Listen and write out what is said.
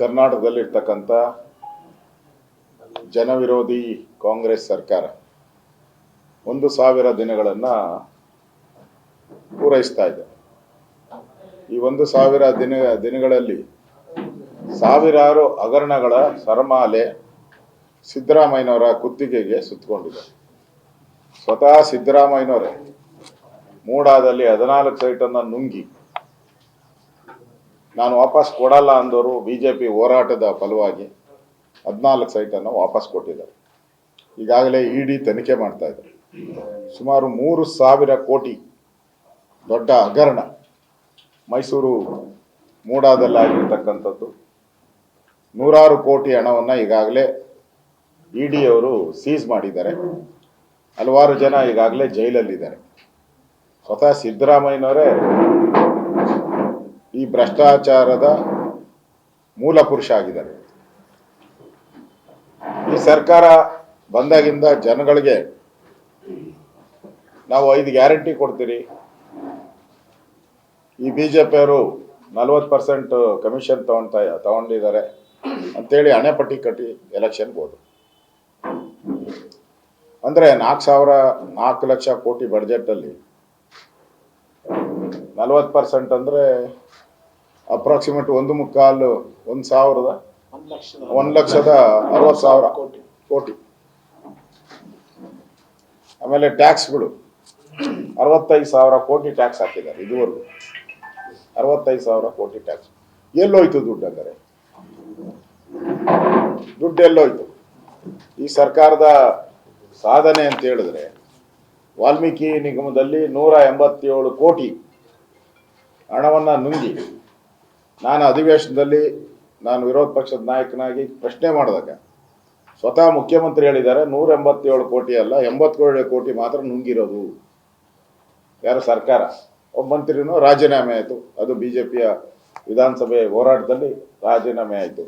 ಕರ್ನಾಟಕದಲ್ಲಿರ್ತಕ್ಕಂಥ ಜನವಿರೋಧಿ ಕಾಂಗ್ರೆಸ್ ಸರ್ಕಾರ 1,000 ದಿನಗಳನ್ನು ಪೂರೈಸ್ತಾ ಇದೆ. ಈ 1,000 ದಿನಗಳಲ್ಲಿ ಸಾವಿರಾರು ಹಗರಣಗಳ ಸರಮಾಲೆ ಸಿದ್ದರಾಮಯ್ಯನವರ ಕುತ್ತಿಗೆಗೆ ಸುತ್ತಕೊಂಡಿದೆ. ಸ್ವತಃ ಸಿದ್ದರಾಮಯ್ಯನವರೇ ಮೂಡಾದಲ್ಲಿ 14 ಸೈಟನ್ನು ನುಂಗಿ ನಾನು ವಾಪಸ್ ಕೊಡಲ್ಲ ಅಂದವರು ಬಿಜೆಪಿ ಹೋರಾಟದ ಫಲವಾಗಿ 14 ಸೈಟನ್ನು ವಾಪಸ್ ಕೊಟ್ಟಿದ್ದಾರೆ. ಈಗಾಗಲೇ ಇಡಿ ತನಿಖೆ ಮಾಡ್ತಾ ಇದ್ದಾರೆ. ಸುಮಾರು 3,000 ಕೋಟಿ ದೊಡ್ಡ ಹಗರಣ ಮೈಸೂರು ಮೂಡಾದಲ್ಲಾಗಿರ್ತಕ್ಕಂಥದ್ದು. 100 ಕೋಟಿ ಹಣವನ್ನು ಈಗಾಗಲೇ ಇಡಿಯವರು ಸೀಸ್ ಮಾಡಿದ್ದಾರೆ. ಹಲವಾರು ಜನ ಈಗಾಗಲೇ ಜೈಲಲ್ಲಿದ್ದಾರೆ. ಸ್ವತಃ ಸಿದ್ದರಾಮಯ್ಯನವರೇ ಈ ಭ್ರಷ್ಟಾಚಾರದ ಮೂಲ ಪುರುಷ ಆಗಿದ್ದಾರೆ. ಈ ಸರ್ಕಾರ ಬಂದಾಗಿಂದ ಜನಗಳಿಗೆ ನಾವು 5 ಗ್ಯಾರಂಟಿ ಕೊಡ್ತೀರಿ, ಈ ಬಿಜೆಪಿಯವರು 40% ಕಮಿಷನ್ ತಗೊಂಡಿದ್ದಾರೆ ಅಂತೇಳಿ ಹಣೆಪಟ್ಟಿ ಕಟ್ಟಿ ಎಲೆಕ್ಷನ್ಗೆ ಹೋದ್ರು. ಅಂದರೆ 4 ಲಕ್ಷ ಕೋಟಿ ಬಡ್ಜೆಟಲ್ಲಿ 40% ಅಂದರೆ ಅಪ್ರಾಕ್ಸಿಮೇಟ್ 1,60,000 ಕೋಟಿ. ಆಮೇಲೆ ಟ್ಯಾಕ್ಸ್ಗಳು 65,000 ಕೋಟಿ ಟ್ಯಾಕ್ಸ್ ಹಾಕಿದ್ದಾರೆ. ಇದುವರೆಗೂ 65,000 ಕೋಟಿ ಟ್ಯಾಕ್ಸ್. ಎಲ್ಲೋಯ್ತು ದುಡ್ಡು? ಅಂದರೆ ದುಡ್ಡು ಎಲ್ಲೋಯ್ತು? ಈ ಸರ್ಕಾರದ ಸಾಧನೆ ಅಂತ ಹೇಳಿದ್ರೆ ವಾಲ್ಮೀಕಿ ನಿಗಮದಲ್ಲಿ 187 ಕೋಟಿ ಹಣವನ್ನು ನುಂಗಿ ನಾನು ಅಧಿವೇಶನದಲ್ಲಿ ನಾನು ವಿರೋಧ ಪಕ್ಷದ ನಾಯಕನಾಗಿ ಪ್ರಶ್ನೆ ಮಾಡಿದಾಗ ಸ್ವತಃ ಮುಖ್ಯಮಂತ್ರಿ ಹೇಳಿದ್ದಾರೆ 187 ಕೋಟಿ ಅಲ್ಲ 87 ಕೋಟಿ ಮಾತ್ರ ನುಂಗಿರೋದು. ಯಾರು? ಸರ್ಕಾರ. ಒಬ್ಬ ಮಂತ್ರಿನೂ ರಾಜೀನಾಮೆ ಆಯಿತು. ಅದು ಬಿಜೆಪಿಯ ವಿಧಾನಸಭೆ ಹೋರಾಟದಲ್ಲಿ ರಾಜೀನಾಮೆ ಆಯಿತು.